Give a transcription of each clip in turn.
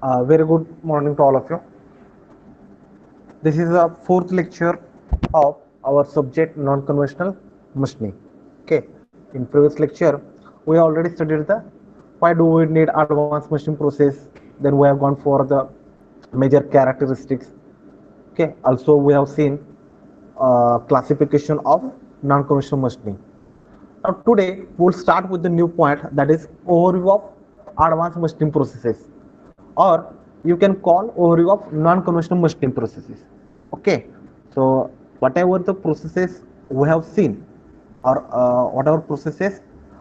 Very good morning to all of you. This is the fourth lecture of our subject non-conventional machining. Okay, in previous lecture, we already studied the why do we need advanced machining process. Then we have gone for the major characteristics. Okay, also we have seen classification of non-conventional machining. Now today we'll start with the new point, that is overview of advanced machining processes, or you can call overview of non-conventional machining processes. Okay, so whatever the processes we have seen, or whatever processes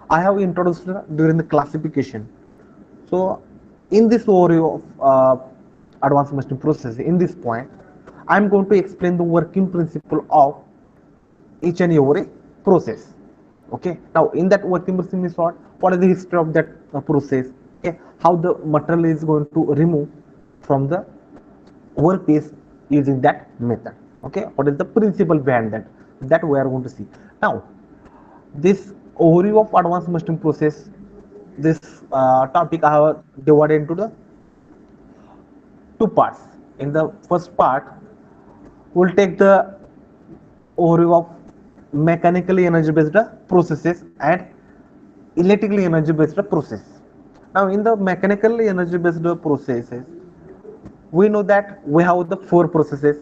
I have introduced during the classification. So in this overview of advanced machining process, in this point, I am going to explain the working principle of each and every process. Okay, now in that working principle is what is the history of that process. Okay, how the material is going to remove from the workpiece using that method. Okay, what is the principle behind that, that we are going to see now. This overview of advanced machining process, this topic I have divided into the two parts. In the first part, we'll take the overview of mechanically energy based processes and electrically energy based process. Now in the mechanically energy based processes, we know that we have the four processes.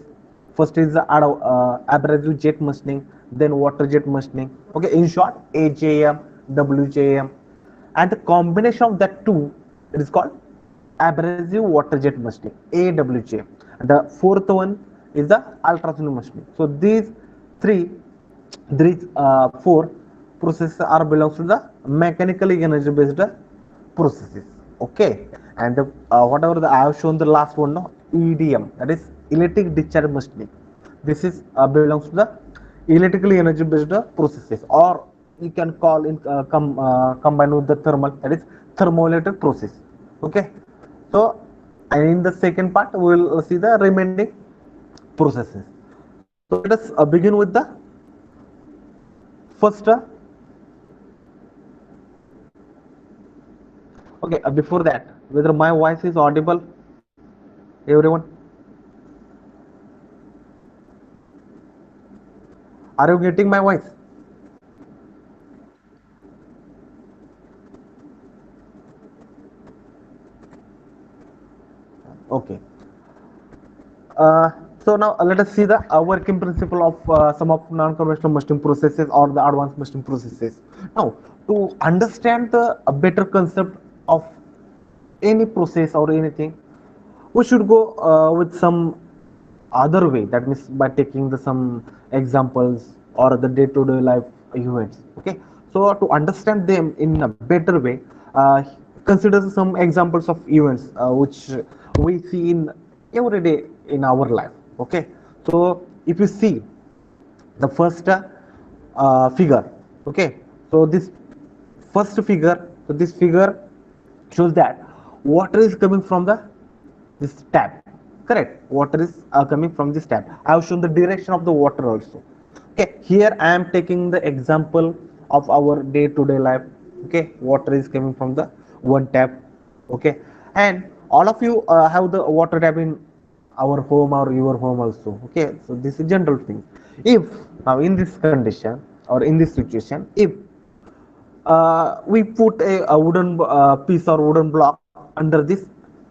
First is the abrasive jet machining, then water jet machining. Okay, in short, AJM, WJM, and the combination of that two, it is called abrasive water jet machining, AWJ. And the fourth one is the ultrasonic machining. So three, these four processes are belongs to the mechanically energy based processes. Okay, and whatever I have shown the last one, no, EDM, that is electric discharge machining. This is belongs to the electrically energy based processes, or you can call in combine with the thermal, that is thermoelectric process. Okay, so and in the second part we will see the remaining processes. So let us begin with the first. Okay, before that, whether my voice is audible, everyone? Are you getting my voice? Okay. Uh, so now let us see the working principle of some of non-conventional machining processes or the advanced machining processes. Now, to understand the a better concept of any process or anything, we should go with some other way. That means by taking the some examples or the day-to-day life events. Okay, so to understand them in a better way, consider some examples of events which we see in every day in our life. Okay, so if you see the first figure. Okay, so this first figure, so this figure shows that water is coming from the this tap. Correct, water is coming from this tap. I have shown the direction of the water also. Okay, here I am taking the example of our day to day life. Okay, water is coming from the one tap. Okay, and all of you have the water tap in our home or your home also. Okay, so this is general thing. If now in this condition or in this situation, if we put a wooden piece or wooden block under this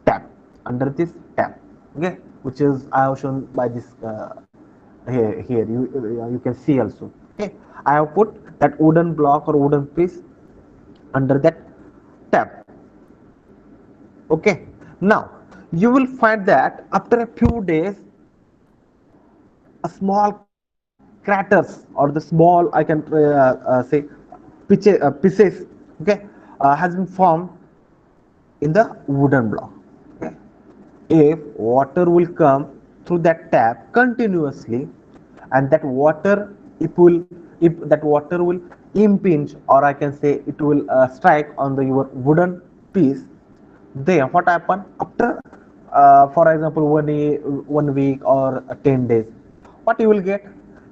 tap, under this tap. Okay, which is I have shown by this here you can see also. Okay, I have put that wooden block or wooden piece under that tap. Okay, now you will find that after a few days, a small craters or the small, I can say pieces, okay, has been formed in the wooden block. Okay, if water will come through that tap continuously, and that water, if that water will impinge, or I can say it will strike on the your wooden piece, then what happen after for example 1 week or 10 days, what you will get,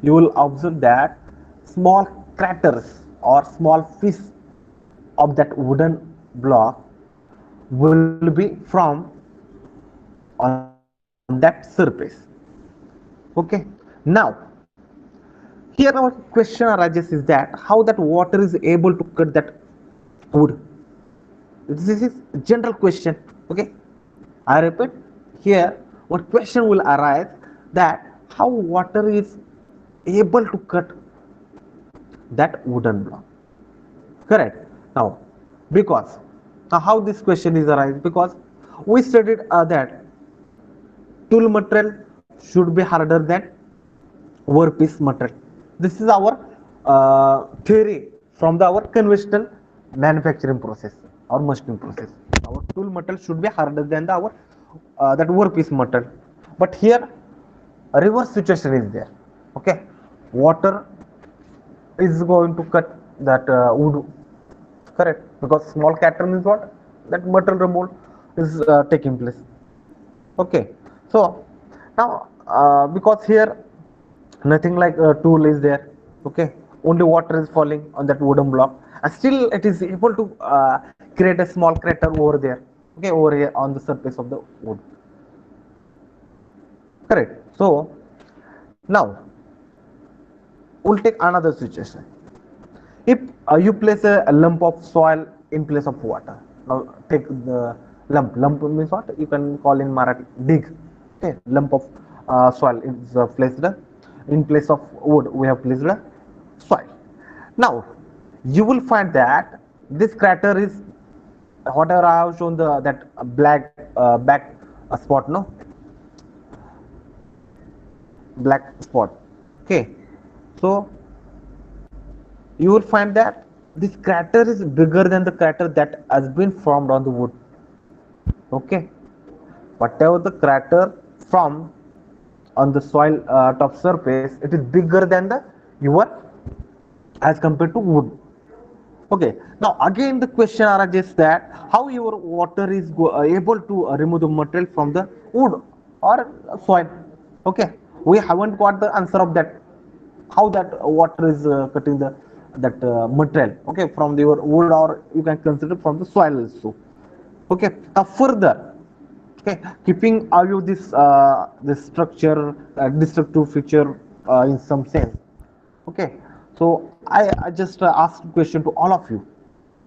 you will observe that small craters or small piece of that wooden block will be from on that surface. Okay, now here our question arises is that how that water is able to cut that wood. This is general question. Okay, I repeat, here one question will arise that how water is able to cut that wooden block. Correct. Now, because now how this question is arise, because we studied that tool material should be harder than workpiece material. This is our theory from our conventional manufacturing process or machining process. Our tool material should be harder than our that workpiece material. But here a reverse situation is there. Okay, water is going to cut that wood. Correct, because small cater means what, that metal removal is taking place. Okay, so now because here nothing like a tool is there. Okay, only water is falling on that wooden block, and still it is able to create a small crater over there. Okay, over here on the surface of the wood. Correct. So now we'll take another situation. If you place a lump of soil in place of water, now take the lump. Lump means what? You can call in Marathi dig. Okay, lump of soil is placed in place of wood. We have placed soil. Now you will find that this crater is whatever I have shown the that black back spot. No, black spot. Okay, so you will find that this crater is bigger than the crater that has been formed on the wood. Okay, whatever the crater formed on the soil top surface, it is bigger than the your as compared to wood. Okay, now again the question arises that how your water is able to remove the material from the wood or soil. Okay, we haven't got the answer of that, how that water is cutting the that material, okay, from your wood, or you can consider from the soil also. Okay, now further, okay, keeping all of this structure destructive feature in some sense. Okay, so I just asked a question to all of you.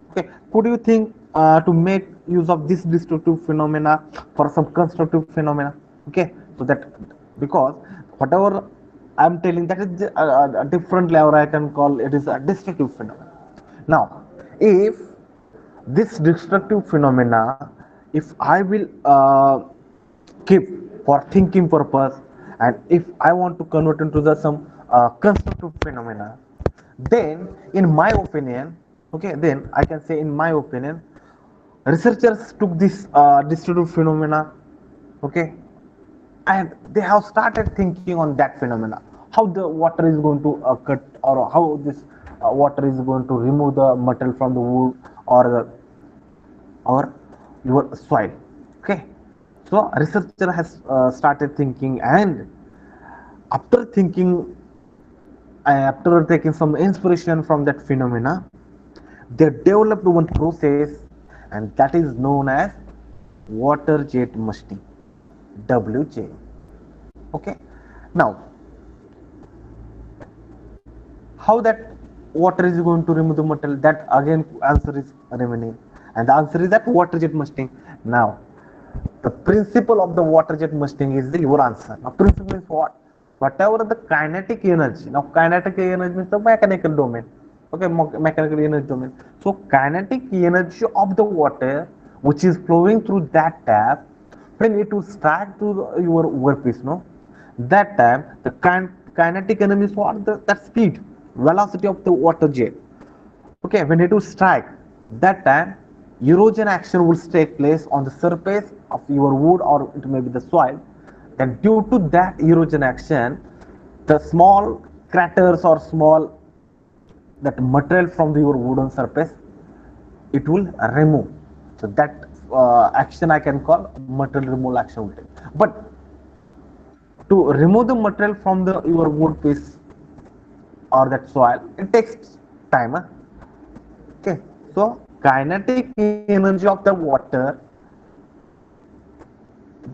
Okay, could you think to make use of this destructive phenomena for some constructive phenomena? Okay, so that because whatever I'm telling, that is a different level, I can call it is a destructive phenomena. Now, if this destructive phenomena, if I will keep for thinking purpose, and if I want to convert into the some constructive phenomena, then in my opinion, okay, then I can say in my opinion, researchers took this destructive phenomena, okay, and they have started thinking on that phenomena, how the water is going to cut, or how this water is going to remove the metal from the wood or the, or your soil. Okay, so researcher has started thinking, and after thinking, after taking some inspiration from that phenomena, they developed one process, and that is known as water jet machining, WJ. Okay, now how that water is going to remove the metal, that again answer is remaining, and the answer is that water jet machining. Now the principle of the water jet machining is the your answer. Now principle is what? Whatever the kinetic energy, now kinetic energy means the mechanical domain. Okay, mechanical energy domain. So kinetic energy of the water which is flowing through that tap, when it will strike to your workpiece, no, that time the kinetic energy is what, that speed, velocity of the water jet. Okay, when it will strike, that time erosion action will take place on the surface of your wood, or it may be the soil. And due to that erosion action, the small craters or small that material from your wooden surface, it will remove. So that action I can call material removal action will take. But to remove the material from the your wood piece or that soil, it takes time. Huh? Okay, so kinetic energy of the water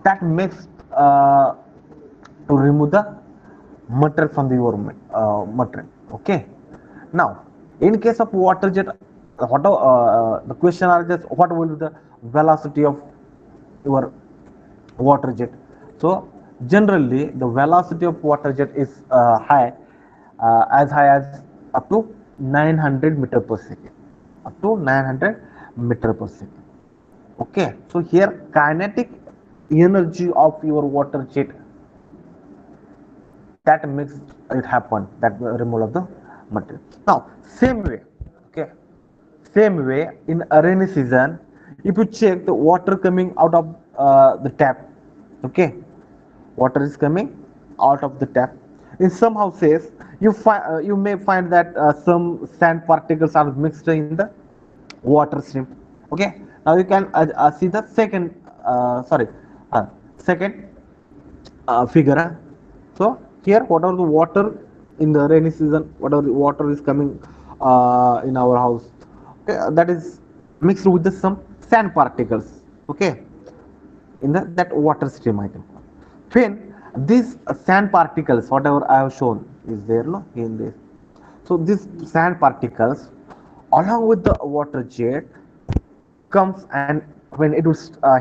that makes to remove the material from the your material. Okay, now in case of water jet, what the question are just what will be the velocity of your water jet? So generally the velocity of water jet is high as up to 900 meter per second, up to 900 meter per second. Okay, so here kinetic energy of your water jet, that makes it happen, that removal of the material. Now same way, okay, same way in a rainy season, if you check the water coming out of the tap, okay, water is coming out of the tap. In some houses you may find that some sand particles are mixed in the water stream. Okay, now you can see the sorry second figure. So here whatever the water in the rainy season, whatever the water is coming in our house, okay, that is mixed with the some sand particles, okay, in the that water stream item. When these sand particles, whatever I have shown is there, no, in this. So these sand particles along with the water jet comes, and when it will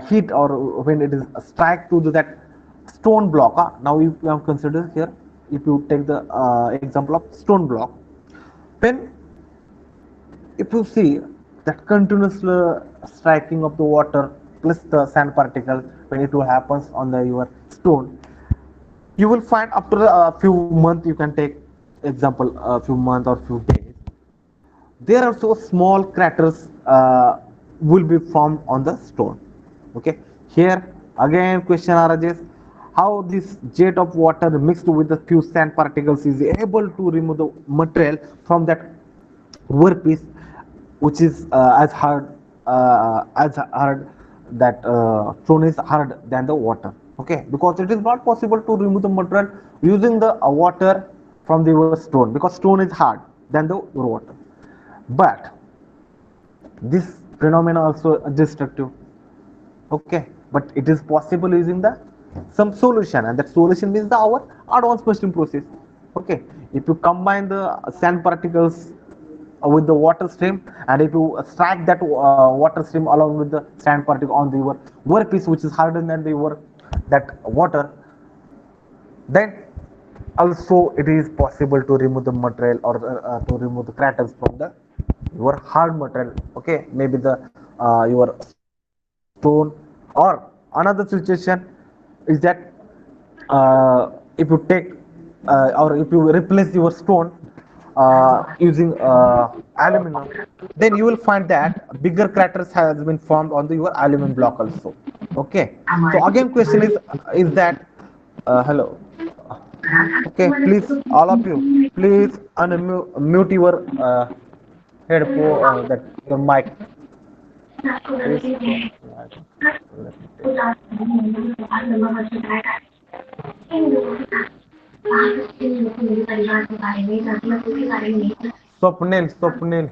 heat or when it is strike to that stone block. Now if you have considered here, if you take the example of stone block, when if you see that continuous striking of the water plus the sand particle, when it will happens on the your stone, you will find after a few months, you can take example a few months or few days, there are so small craters will be formed on the stone. Okay, here again question arises, how this jet of water mixed with the few sand particles is able to remove the material from that workpiece, which is as hard, that stone is hard than the water. Okay, because it is not possible to remove the material using the water from the stone, because stone is hard than the water. But this phenomena also destructive. Okay, but it is possible using the some solution, and that solution means the our advanced machine process. Okay, if you combine the sand particles with the water stream, and if you extract that water stream along with the sand particle on the your workpiece, which is harder than the your that water, then also it is possible to remove the material, or to remove the craters from the your hard material. Okay, maybe the your stone, or another situation is that if you take or if you replace your stone using aluminum, then you will find that bigger craters has been formed on the your aluminum block also. Okay, so again question is that hello. Okay, please, all of you, please unmute your headphone, that your mic. Please go. Let me take. Swapnil, Swapnil.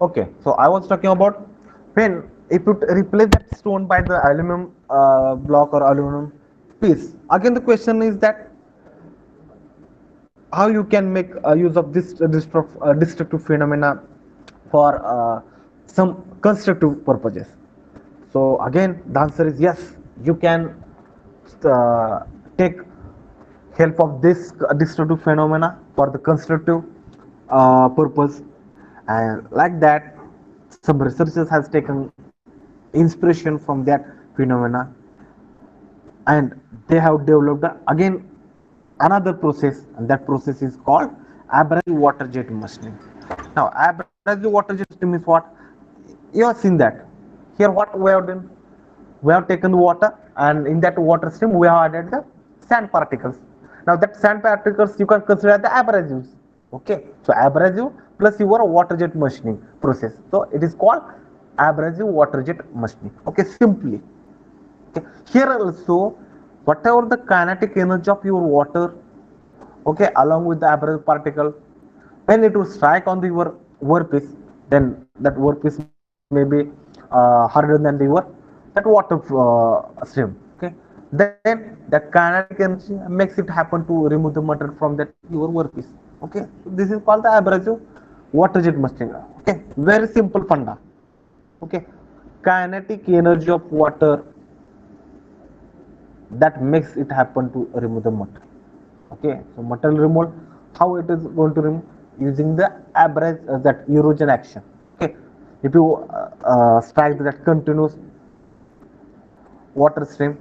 Okay, so I was talking about when if you replace that stone by the aluminum block or aluminum piece. Again, the question is that how you can make use of this destructive phenomena for some constructive purposes. So again, the answer is yes. You can take help of this destructive phenomena for the constructive purpose, and like that some researchers has taken inspiration from that phenomena, and they have developed again another process, and that process is called abrasive water jet machining. Now abrasive water jet machining is what you have seen that. Here what we have done, we have taken water, and in that water stream we have added the sand particles. Now that sand particles you can consider the abrasives. Okay, so abrasive plus your water jet machining process, so it is called abrasive water jet machining. Okay, simply. Okay, here also whatever the kinetic energy of your water okay, along with the abrasive particle. When it will strike on the your workpiece, then that workpiece may be harder than the your that water stream. Okay, then that kinetic energy makes it happen to remove the material from that your workpiece. Okay, so this is called the abrasive water jet machine. Okay, very simple funda. Okay, kinetic energy of water that makes it happen to remove the material. Okay, so material removal, how it is going to remove? Using the abrasive that erosion action. Okay, if you strike that continuous water stream,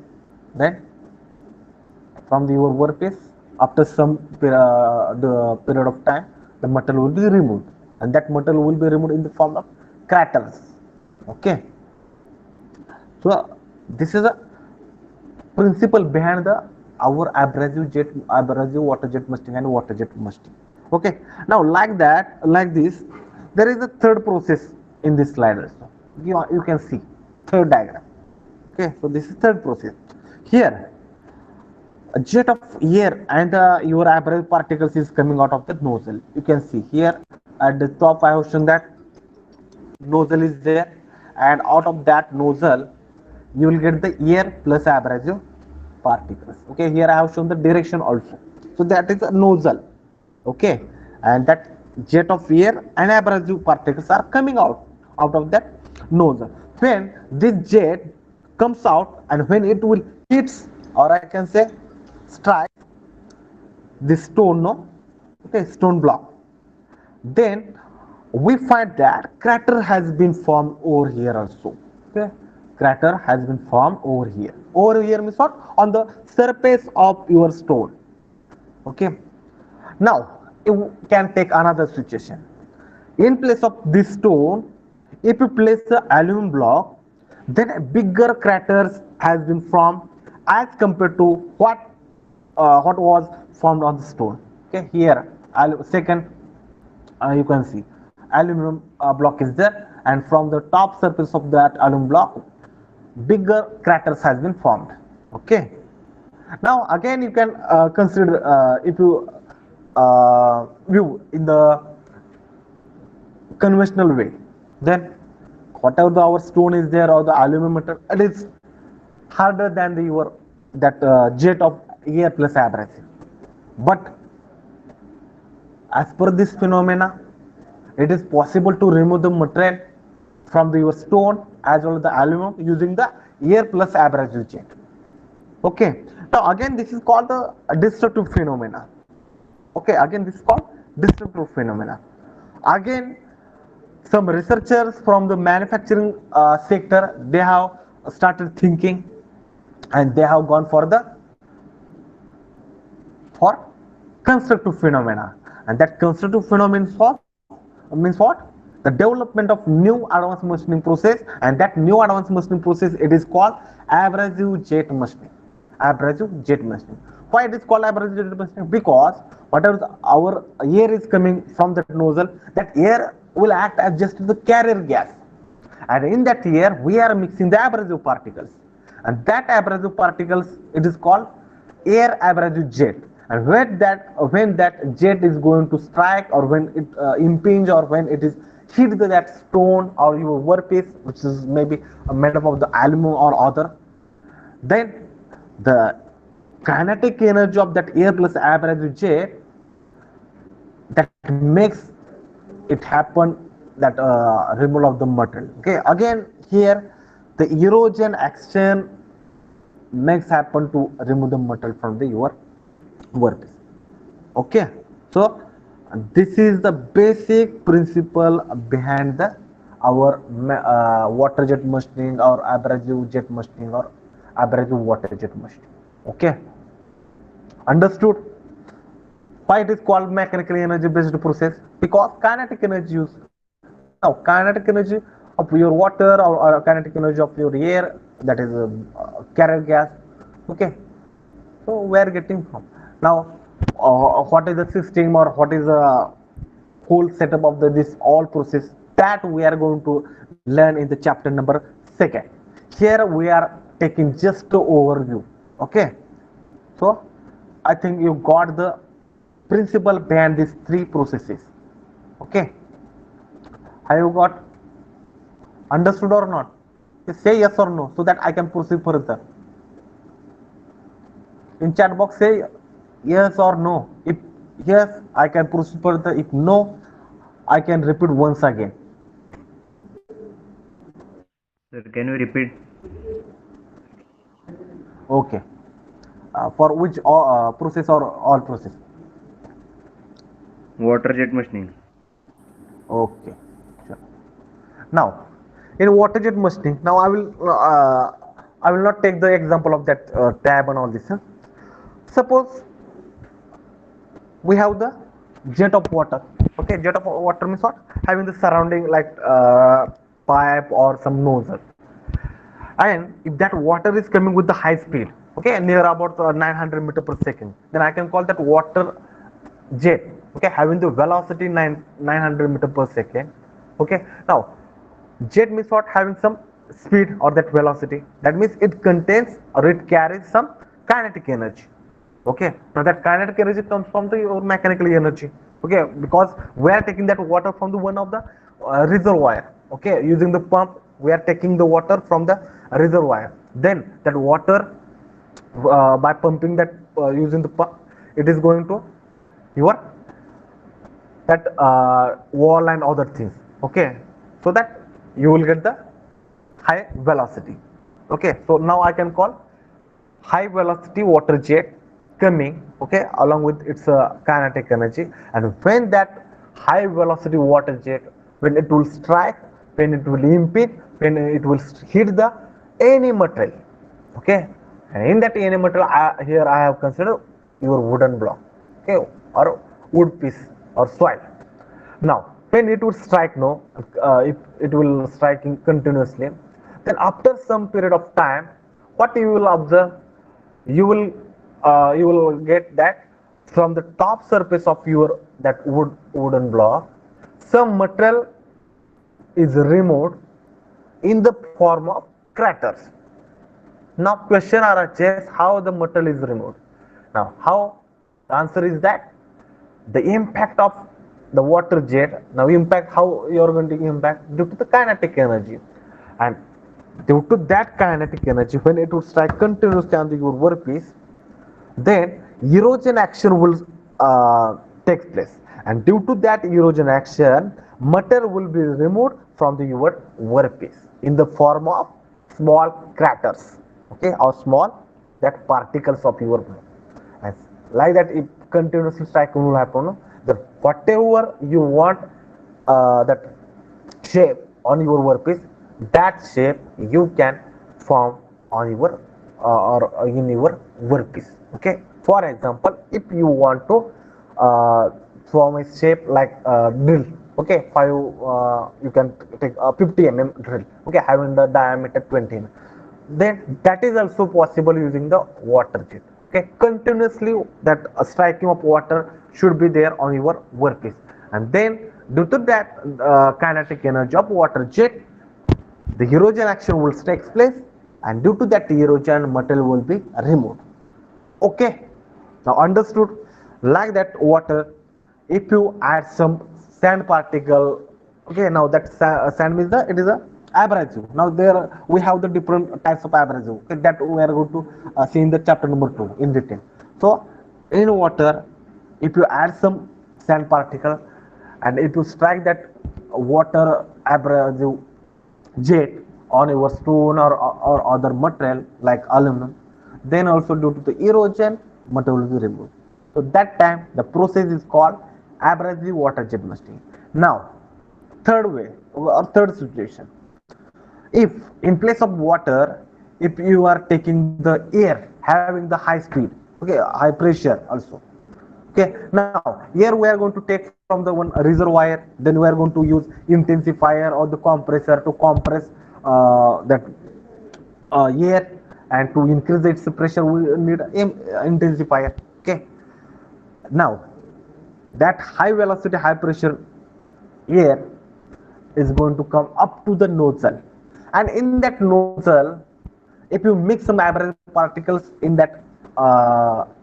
then from your workpiece, after some the period of time, the metal will be removed, and that metal will be removed in the form of craters. Okay, so this is a principle behind the our abrasive water jet musting and water jet musting. Okay, now like that, like this, there is a third process in this slide also. You can see third diagram. Okay, so this is third process. Here a jet of air and your abrasive particles is coming out of the nozzle. You can see here at the top I have shown that nozzle is there, and out of that nozzle you will get the air plus abrasive particles. Okay, here I have shown the direction also. So that is a nozzle. Okay, and that jet of air and abrasive particles are coming out of that nozzle. When this jet comes out and when it will hits, or I can say strike this stone, no, okay, stone block, then we find that crater has been formed over here also. Okay, crater has been formed over here. Over here means what? On the surface of your stone. Okay, now you can take another situation. In place of this stone, if you place the aluminum block, then a bigger craters has been formed as compared to what was formed on the stone. Okay, here second you can see aluminum block is there, and from the top surface of that aluminum block, bigger craters has been formed. Okay, now again you can consider if you view in the conventional way, then whatever our stone is there or the aluminum metal, it is harder than the your that jet of air plus abrasive. But as per this phenomena, it is possible to remove the material from the your stone as well as the aluminum using the air plus abrasive jet. Okay, now again this is called the destructive phenomena. Okay, again this is called destructive phenomena. Again, some researchers from the manufacturing sector, they have started thinking, and they have gone for constructive phenomena. And that constructive phenomena means what? The development of new advanced machining process, and that new advanced machining process, it is called abrasive jet machining. Abrasive jet machining. Why it is called abrasive jet machining? Because whatever our air is coming from that nozzle, that air will act as just the carrier gas, and in that air we are mixing the abrasive particles, and that abrasive particles, it is called air abrasive jet. And when that jet is going to strike, or when it impinge, or when it is hit that stone or your workpiece, which is maybe made up of the aluminum or other, then the kinetic energy of that air plus abrasive jet that makes it happen, that removal of the material. Okay, again here the erosion action makes happen to remove the material from the your workpiece. Okay, so this is the basic principle behind the our water jet machining or abrasive jet machining or abrasive water jet machining. Okay, understood? Why it is called mechanical energy based process? Because kinetic energy use. Now kinetic energy of your water, or kinetic energy of your air, that is carrier gas. Okay, so we are getting from now what is the system, or what is the whole setup of this all process, that we are going to learn in the chapter number 2nd. Here we are taking just the overview. Okay, so I think you got the principle behind these three processes. Okay, have you got understood or not? Just say yes or no so that I can proceed further. In chat box say yes or no. If yes, I can proceed further. If no, I can repeat once again. Sir, can you repeat? Okay. For which process or all process? Water jet machining. Okay. Sure. Now, in water jet machining, now I will not take the example of that tab and all this. Huh? Suppose we have the jet of water. Okay, jet of water means what? Having the surrounding like pipe or some nozzle. And if that water is coming with the high speed, okay, near about 900 meter per second, then I can call that water jet, okay, having the velocity 900 meter per second. Okay, now jet means what? Having some speed or that velocity. That means it contains or it carries some kinetic energy. Okay, now that kinetic energy comes from the your mechanical energy. Okay, because we are taking that water from the one of the reservoir. Okay, using the pump, we are taking the water from the reservoir. Then that water, by pumping that using the pump, it is going to your that wall and other things. Okay, so that you will get the high velocity. Okay, so now I can call high velocity water jet coming, okay, along with its kinetic energy. And when that high velocity water jet, when it will strike, when it will impede, when it will hit the any material, okay, and in that any material here I have considered your wooden block, okay, or wood piece or soil. Now, when it would strike, no, if it will striking continuously, then after some period of time, what you will observe, you will get that from the top surface of your that wooden block, some material is removed in the form of craters. Now, question arises how the metal is removed. Now, how? The answer is that the impact of the water jet. Now, impact how you are going to impact due to the kinetic energy, and due to that kinetic energy, when it would strike continuously on the your workpiece, then erosion action will take place, and due to that erosion action, metal will be removed from the your workpiece in the form of small craters, okay, or small that particles of your blood. And like that, if continuously striking will happen, no? That whatever you want that shape on your workpiece, that shape you can form on your or in your workpiece. Okay, for example, if you want to form a shape like drill, okay, five you can take a 50 drill, okay, having the diameter 20 then that is also possible using the water jet. Okay, continuously that striking of water should be there on your workpiece, and then due to that kinetic energy of water jet, the erosion action will take place, and due to that erosion, metal will be removed. Okay, now understood. Like that water, if you add some sand particle, okay, now that sand means the it is a abrasive. Now there we have the different types of abrasive, okay, that we are going to see in the chapter number 2 in detail. So in water, if you add some sand particle and if you strike that water abrasive jet on your stone or other material like aluminum, then also due to the erosion, material will be removed. So that time the process is called abrasive water jet machining. Now, third way or third situation, if in place of water, if you are taking the air having the high speed, okay, high pressure also. Okay, now here we are going to take from the one reservoir, then we are going to use intensifier or the compressor to compress that air, and to increase its pressure we need intensifier. Okay, now that high velocity high pressure air is going to come up to the nozzle, and in that nozzle, if you mix some abrasive particles in that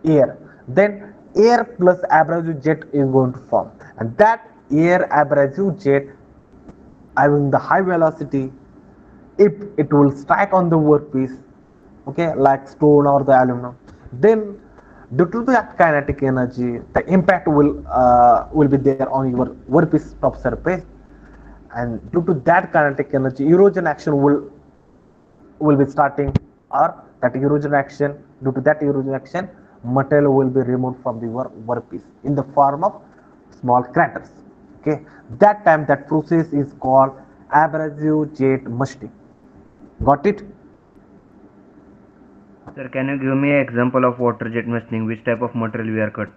air, then air plus abrasive jet is going to form, and that air abrasive jet having the high velocity, if it will strike on the workpiece, okay, like stone or the aluminum, then due to that kinetic energy, the impact will be there on your workpiece top surface, and due to that kinetic energy, erosion action will be starting, or that erosion action, due to that erosion action, material will be removed from the workpiece in the form of small craters. Okay, that time that process is called abrasive jet machining. Got it? Sir, can you give me an example of water jet machining? Which type of material we are cut?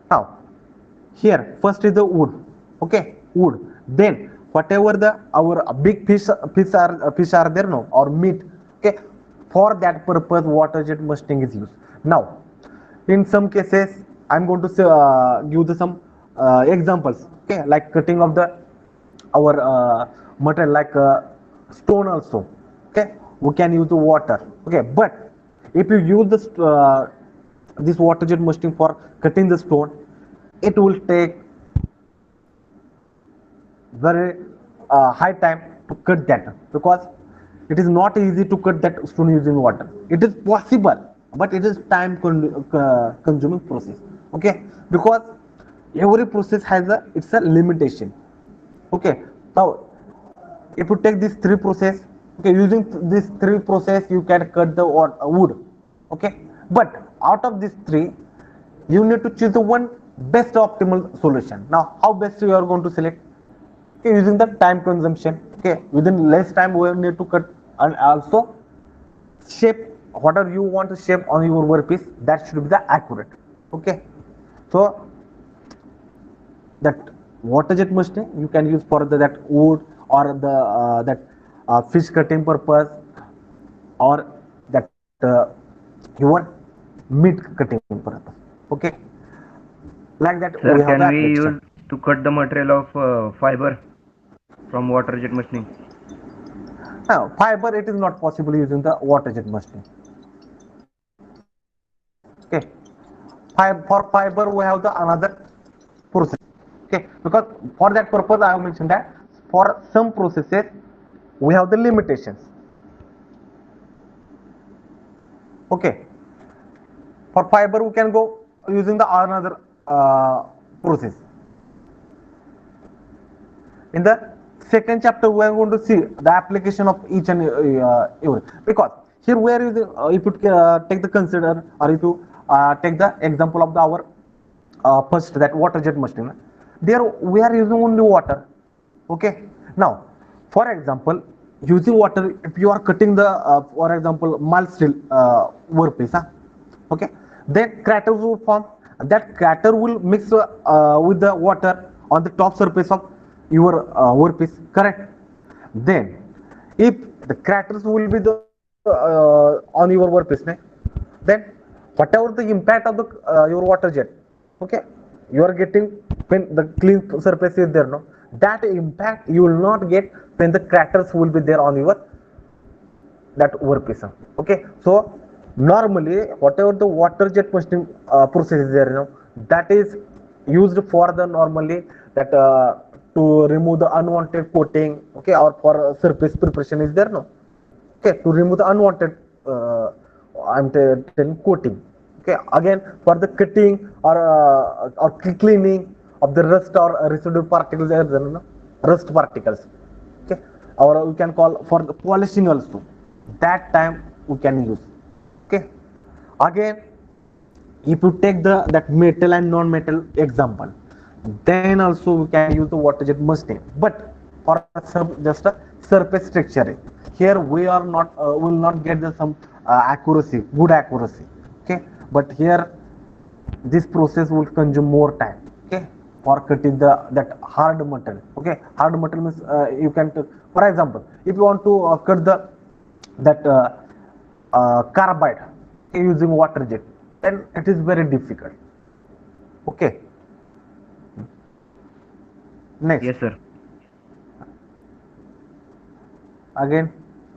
Now, here first is the wood. Okay, wood. Then whatever the our big fish are there, no, or meat. Okay, for that purpose, water jet machining is used. Now, in some cases, I'm going to say, give some examples. Okay, like cutting of the our material like stone also. Okay, we can use the water. Okay, but if you use this water jet machining for cutting the stone, it will take very high time to cut that, because it is not easy to cut that stone using water. It is possible, but it is time consuming process. Okay, because every process has a it's a limitation. Okay, now if you take these three process, okay, using these three process you can cut the wood. Okay, but out of these three, you need to choose the one best optimal solution. Now how best you are going to select? Okay, using the time consumption. Okay, within less time we need to cut, and also shape whatever you want to shape on your workpiece, that should be the accurate. Okay, so that water jet machining you can use for that wood, or the that fish cutting purpose, or that your meat cutting purpose. Okay, like that we Sir, have the can we application. use to cut the material of fiber from water jet machining? Now fiber, it is not possible using the water jet machining. Okay, for fiber we have the another process. Okay, because for that purpose I have mentioned that for some processes we have the limitations. Okay, for fiber we can go using the another process. In the second chapter we are going to see the application of each and every, because here we are using, if you take the consider, or if you take the example of our first, that water jet machining, there we are using only water. Okay, now for example, using water, if you are cutting the for example mild steel workpiece, okay, then crater will form. That crater will mix with the water on the top surface of your workpiece, correct? Then if the craters will be the on your workpiece, then whatever the impact of the your water jet, okay, you are getting when the clean surface is there, no, that impact you will not get when the craters will be there on your that workpiece. Okay, so normally whatever the water jet machining process is there, that is used for the normally that to remove the unwanted coating. Okay, or for surface preparation is there, no, okay, to remove the unwanted I'm telling coating. Okay, again for the cutting or cleaning of the rust or residue particles are there, no? Rust particles. Okay, or we can call for the polishing also, that time we can use. Okay, again if you take the that metal and non-metal example, then also we can use the water jet machining, but for some just a surface structure. Here we are not will not get the some accuracy, good accuracy. Okay, but here this process will consume more time. Okay, for cutting the that hard material. Okay, hard material means you can for example, if you want to cut the that carbide using water jet, then it is very difficult. Okay, next, Yes, sir. again,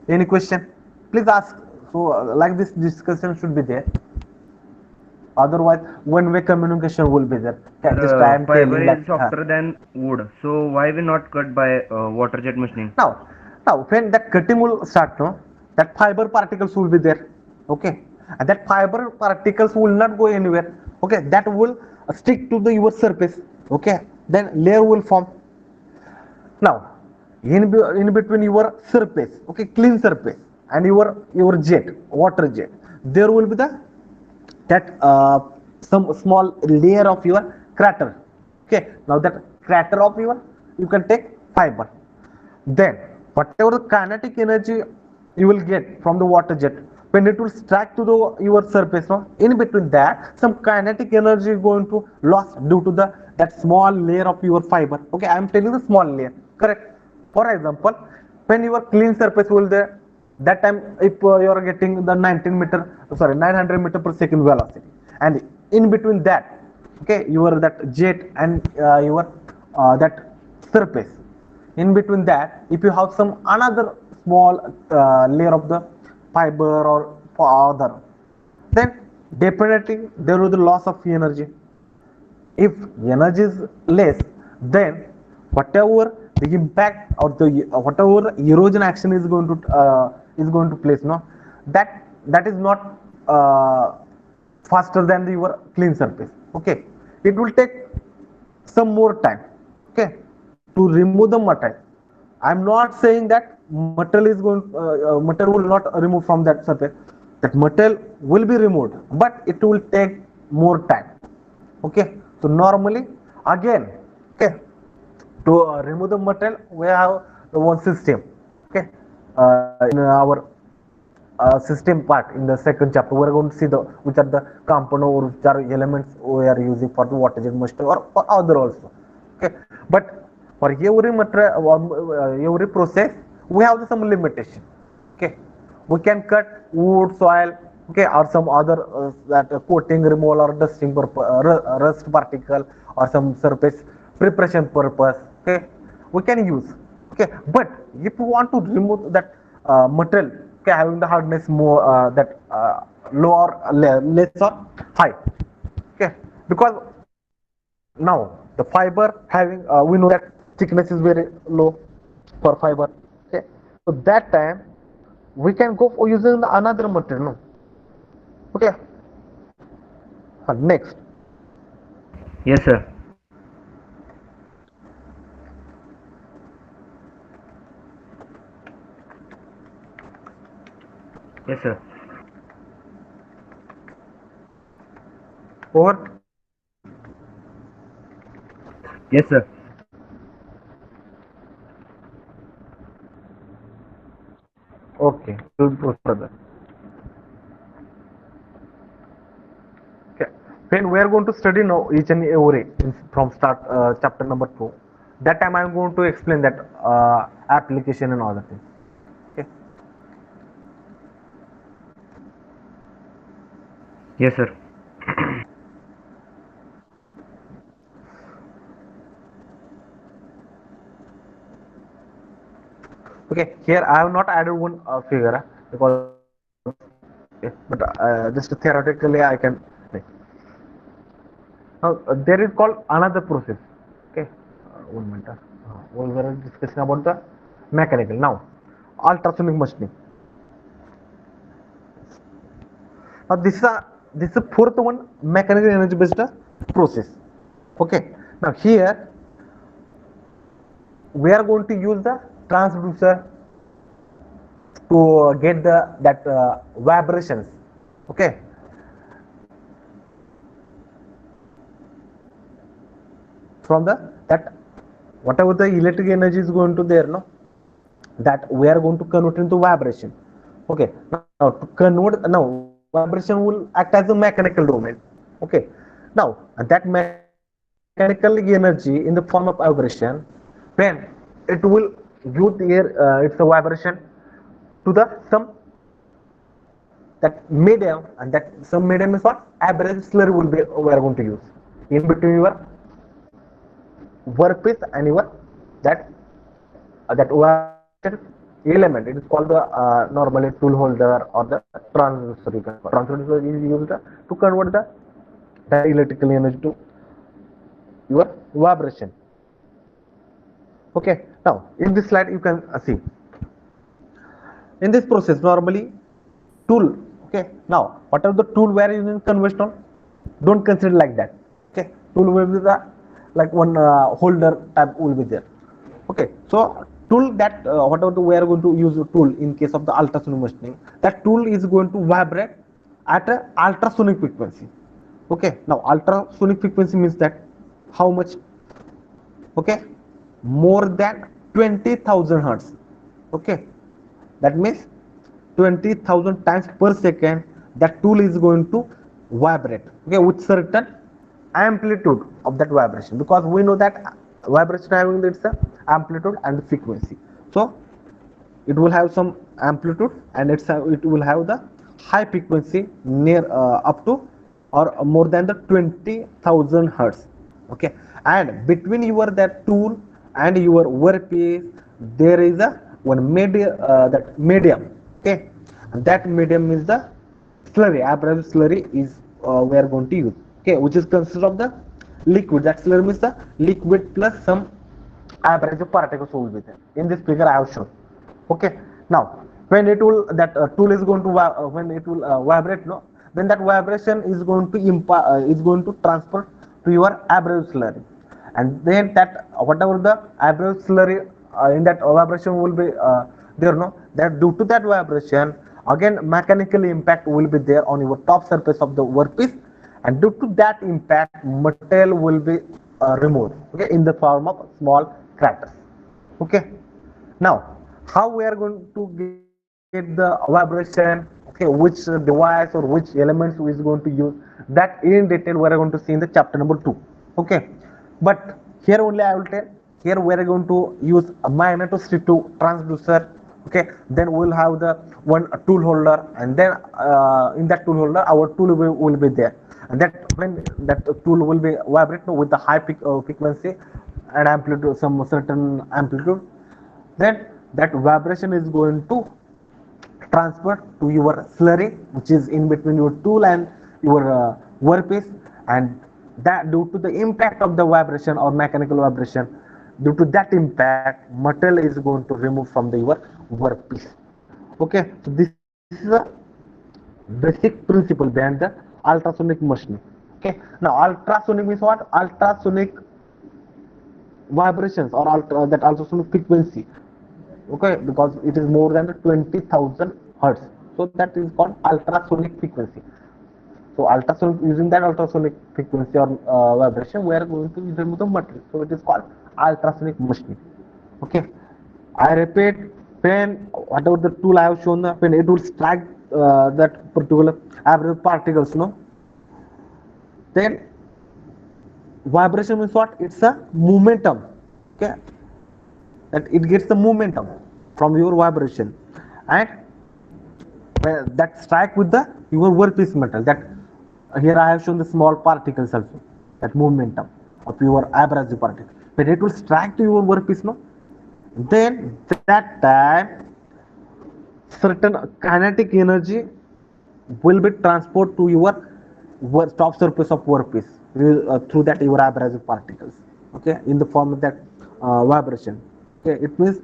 any question, please ask. So like this discussion should be there. Otherwise, one-way communication will be there. Okay, just I am Fiber telling is that. softer than wood, so why we not cut by water jet machining? Now, when that cutting will start, no, that fiber particles will be there. Okay, and that fiber particles will not go anywhere. Okay, that will stick to the your surface. Okay, then layer will form. Now, in between your surface, okay, clean surface, and your jet, water jet, there will be the that some small layer of your crater. Okay, now that crater of your, you can take fiber. Then whatever the kinetic energy you will get from the water jet, when it will strike to the your surface, no, in between that some kinetic energy is going to loss due to the that small layer of your fiber. Okay, I am telling the small layer, correct? For example, when your clean surface will there, that time if you are getting the 19 meter, sorry, 900 meter per second velocity, and in between that, okay, your that jet and your that surface, in between that, if you have some another small layer of the fiber or other, then definitely there will be loss of energy. If energy is less, then whatever the impact or the whatever erosion action is going to place, no, that is not faster than your clean surface. Okay, it will take some more time, okay, to remove the material. I'm not saying that material will not remove from that surface. That material will be removed, but it will take more time. Okay, so normally, again, okay, to remove the material, we have the one system. Okay, in our system part in the second chapter, we are going to see the which are the component or which are elements we are using for the water jet machine or for other also. Okay, but for every material, every process, we have some limitation. Okay, we can cut wood, soil, okay, or some other that coating removal or dusting rust particle or some surface preparation purpose. Okay, we can use. Okay, but if you want to remove that material, okay, having the hardness more that lower less or high. Okay, because now the fiber having we know that thickness is very low for fiber. Okay, so that time we can go for using another material. No? Okay, next. Yes, sir. Yes, sir. Over. Yes, sir. Okay, we'll go further. Okay, when we are going to study now each and every from start chapter number 2, that time I am going to explain that application and other things. Okay. Yes, sir. Okay, here I have not added one figure because okay, but just theoretically I can make. Now there is called another process. Okay, 1 minute. We were discussing about the mechanical. Now ultrasonic machining. Now this is fourth one, mechanical energy based process. Okay. Now here we are going to use the transducer to get the that vibrations. Okay. From the that whatever the electric energy is going to there, no, that we are going to convert into vibration. Okay, now to convert, now vibration will act as a mechanical domain. Okay, now that mechanical energy in the form of vibration, when it will give the air it's a vibration to the some that medium, and that some medium is what average slurry will be we are going to use in between your workpiece and your that that vibration element. It is called the normally tool holder or the transducer. Transducer is used to convert the that electrical energy to your vibration. Okay, now in this slide you can see in this process normally tool. Okay, now what are the tool we are using conventional? Don't consider like that. Okay, tool will be the like one holder type will be there. Okay, so tool that whatever we are going to use a tool in case of the ultrasonic machining, that tool is going to vibrate at a ultrasonic frequency. Okay, now ultrasonic frequency means that how much? Okay, more than 20,000 hertz. Okay, that means 20,000 times per second that tool is going to vibrate, okay, with certain amplitude of that vibration, because we know that vibration having its amplitude and frequency. So it will have some amplitude and it will have the high frequency near up to or more than the 20,000 hertz. Okay, and between your that tool and your workpiece there is a one medium, that medium. Okay, and that medium is the slurry. Abrasive slurry is we are going to use. Okay, which is consist of the liquid. That slurry means the liquid plus some abrasive particles will be there. In this figure I have shown. Okay, now when it will that tool is going to when it will vibrate, no, then that vibration is going to is going to transfer to your abrasive slurry, and then that whatever the abrasive slurry in that vibration will be there, no, that due to that vibration again mechanical impact will be there on your top surface of the workpiece, and due to that impact metal will be removed, okay, in the form of small craters. Okay, now how we are going to get the vibration, okay, which device or which elements is going to use, that in detail we are going to see in the chapter number 2. Okay, but here only I will tell, here we are going to use a magnetostrictive transducer. Okay, then we will have the one tool holder, and then in that tool holder our tool will be there, and that when that tool will be vibrate with the high frequency and amplitude, some certain amplitude, then that vibration is going to transfer to your slurry which is in between your tool and your workpiece, and that due to the impact of the vibration or mechanical vibration, due to that impact metal is going to remove from the your workpiece. Okay, so this is a basic principle behind the ultrasonic machining. Okay, now ultrasonic means what? Ultrasonic vibrations or that ultrasonic frequency. Okay, because it is more than 20,000 hertz, so that is called ultrasonic frequency. So ultrasonic, using that ultrasonic frequency or vibration we are going to remove the metal, so it is called ultrasonic machining. Okay, I repeat, when whatever the tool I have shown, when it will strike that particular abrasive particles, no, then vibration means what? It's a momentum. Okay, that it gets the momentum from your vibration, and that strike with the your workpiece metal. That here I have shown the small particles also, that momentum of your abrasive particle. When it will strike to your workpiece, no, then that time certain kinetic energy will be transferred to your top surface of workpiece through that your abrasive particles. Okay, in the form of that vibration. Okay, it means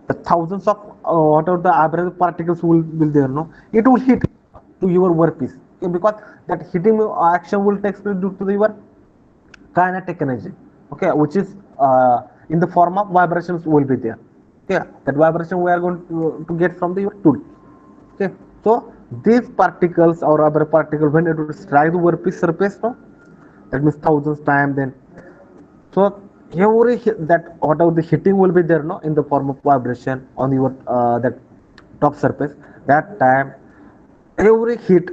the thousands of whatever the abrasive particles will there, no, it will hit to your workpiece. Okay, because that hitting action will take place due to your kinetic energy. Okay, which is in the form of vibrations will be there. Okay, that vibration we are going to get from the your tool. Okay, so these particles or other particle when it will strike the workpiece surface, no, that means thousands time, then so every that whatever the hitting will be there, no, in the form of vibration on your that top surface, that time every hit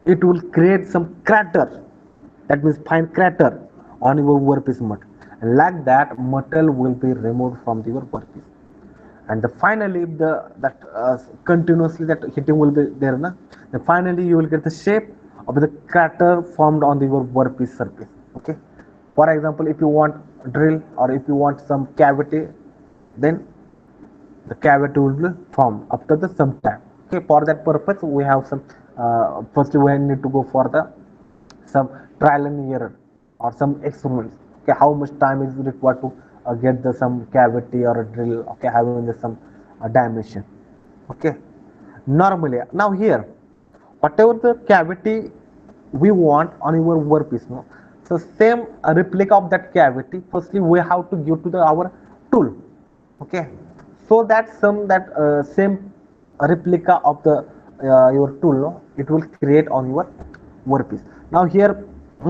it will create some crater, that means fine crater on your workpiece metal, and like that metal will be removed from your workpiece, and the finally the that continuously that hitting will be there, na, then finally you will get the shape of the crater formed on your workpiece surface. Okay, for example, if you want drill or if you want some cavity, then the cavity will be formed after the some time. Okay, for that purpose we have some first we need to go for the some trial and error or some experiments. Okay, how much time is required to get the some cavity or a drill? Okay, having the some dimension. Okay, normally now here, whatever the cavity we want on your workpiece, no, so same replica of that cavity. Firstly, we have to give to the our tool. Okay, so that some that same replica of the your tool, no, it will create on your workpiece. Now here,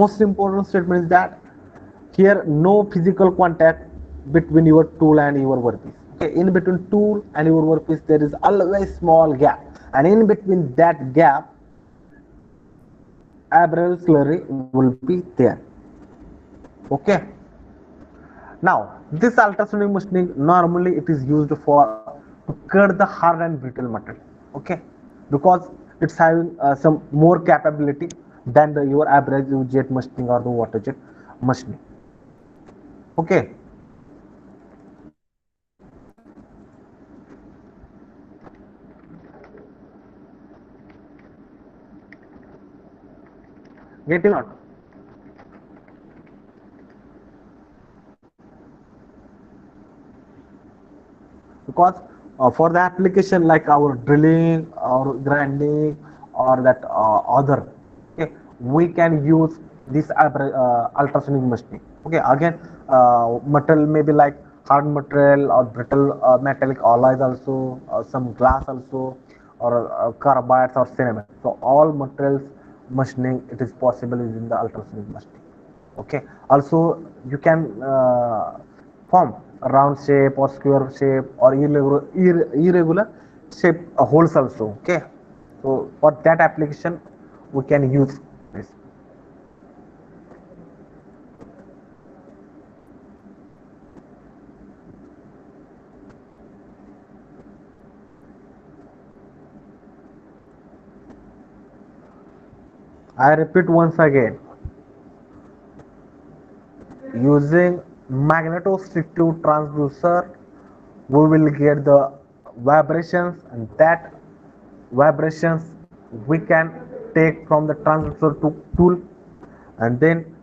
most important statement is that here no physical contact between your tool and your workpiece. Okay, in between tool and your workpiece there is always small gap, and in between that gap abrasive slurry will be there. Okay, now this ultrasonic machining normally it is used for to cut the hard and brittle material. Okay, because it's having some more capability than the your abrasive jet machining or the water jet machining. Okay, getting on. Because for the application like our drilling or grinding or that other, okay, we can use this ultrasonic machining. Okay, again, material maybe like hard material or brittle metallic alloys also, some glass also, or carbides or ceramic. So all materials machining it is possible using the ultrasonic machining. Okay, also you can form a round shape or square shape or irregular shape holes also. Okay, so for that application we can use this. I repeat once again, using magnetostrictive transducer we will get the vibrations, and that vibrations we can take from the transducer to tool, and then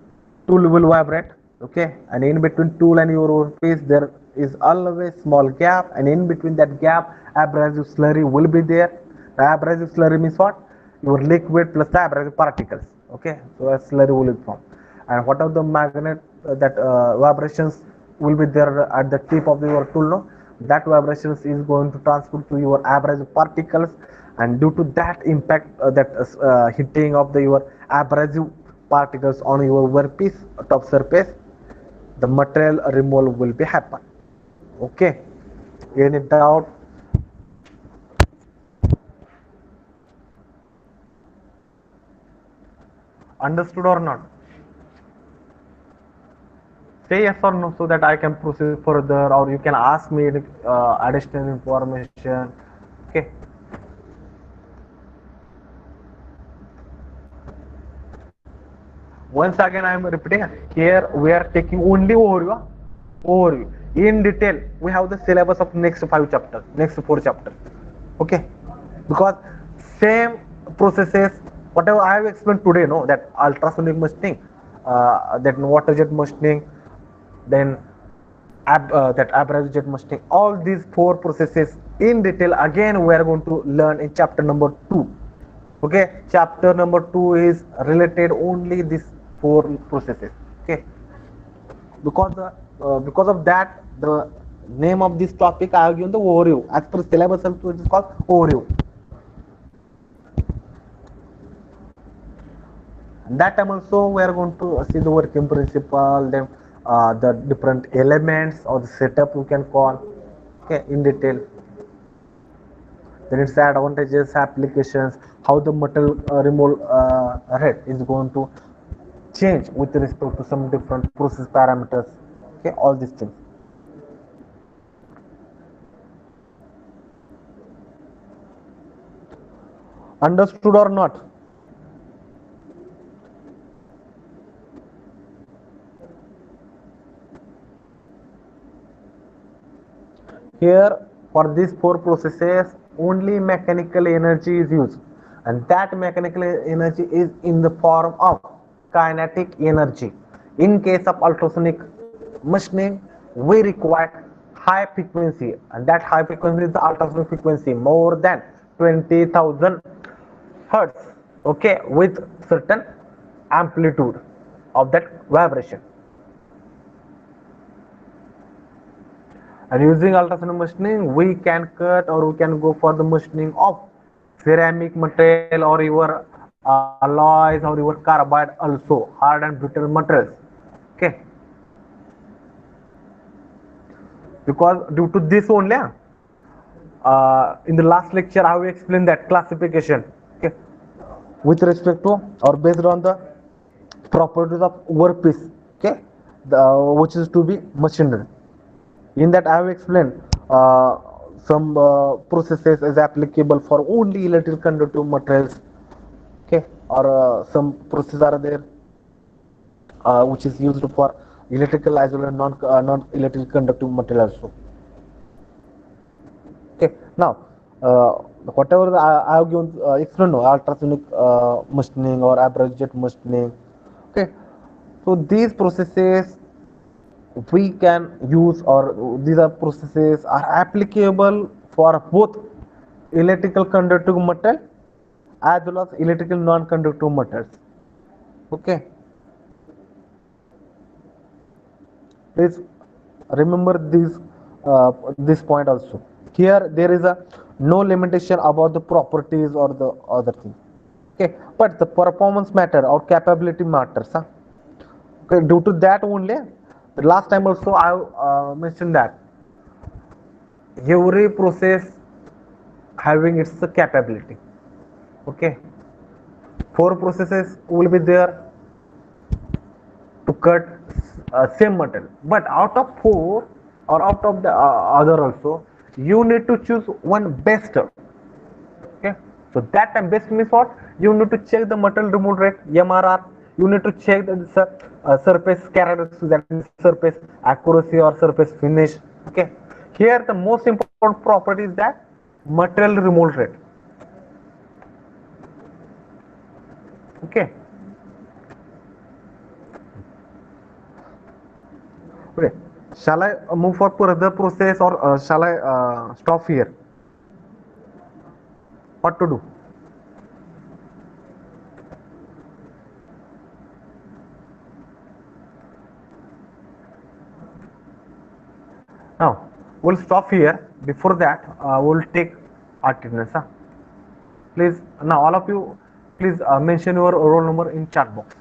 tool will vibrate. Okay, and in between tool and your workpiece there is always small gap, and in between that gap abrasive slurry will be there. The abrasive slurry means what? Your liquid plus the abrasive particles. Okay, so a slurry will be formed, and what are the magnet that vibrations will be there at the tip of your tool, no, that vibrations is going to transfer to your abrasive particles, and due to that impact that hitting of the your abrasive particles on your workpiece top surface, the material removal will be happen. Okay, any doubt? Understood or not? Say yes or no so that I can proceed further, or you can ask me additional information. Okay, once again I am repeating, here we are taking only overview. In detail we have the syllabus of next 5 chapters, next 4 chapters. Okay, because same processes whatever I have explained today, no, that ultrasonic machining, that water jet machining, then that abrasive jet machining, all these 4 processes in detail again we are going to learn in chapter number 2. Okay, chapter number 2 is related only these 4 processes. Okay, because of that the name of this topic I have given the overview. As per syllabus also it is called overview. And that time also we are going to see the working principle, then the different elements or the setup you can call, okay, in detail. Then its advantages, applications, how the metal removal rate is going to change with respect to some different process parameters. Okay, all these things. Understood or not? Here for these 4 processes only mechanical energy is used, and that mechanical energy is in the form of kinetic energy. In case of ultrasonic machining, we require high frequency, and that high frequency is the ultrasonic frequency more than 20,000 hertz. Okay, with certain amplitude of that vibration. And using ultrasonic machining, we can cut or we can go for the machining of ceramic material or your alloys or your carbide also, hard and brittle materials. Okay, because due to this only, in the last lecture I have explained that classification. Okay, with respect to or based on the properties of workpiece. Okay, which is to be machined. In that I have explained some processes is applicable for only electrical conductive materials. Okay, or some processes are there which is used for electrical as well as non electrical conductive material also. Okay, now uh, whatever I have given explained, no, ultrasonic machining or abrasive jet machining. Okay, so these processes we can use, or these are processes are applicable for both electrical conductive material as well as electrical non-conductive materials. Okay, please remember this point also. Here there is a no limitation about the properties or the other thing. Okay, but the performance matter or capability matters, huh? Okay, due to that only, the last time also I mentioned that every process having its capability. Okay, four processes will be there to cut same metal, but out of four or out of the other also, you need to choose one best. Okay, so that time best means what? You need to check the metal removal rate, MRR. You need to check the surface characteristics, that means surface accuracy or surface finish. Okay, here the most important property is that material removal rate. Okay, okay, shall I move for further process, or shall I stop here? What to do? Now we'll stop here. Before that, we'll take attendance. Huh? Please, now all of you, please mention your roll number in chat box.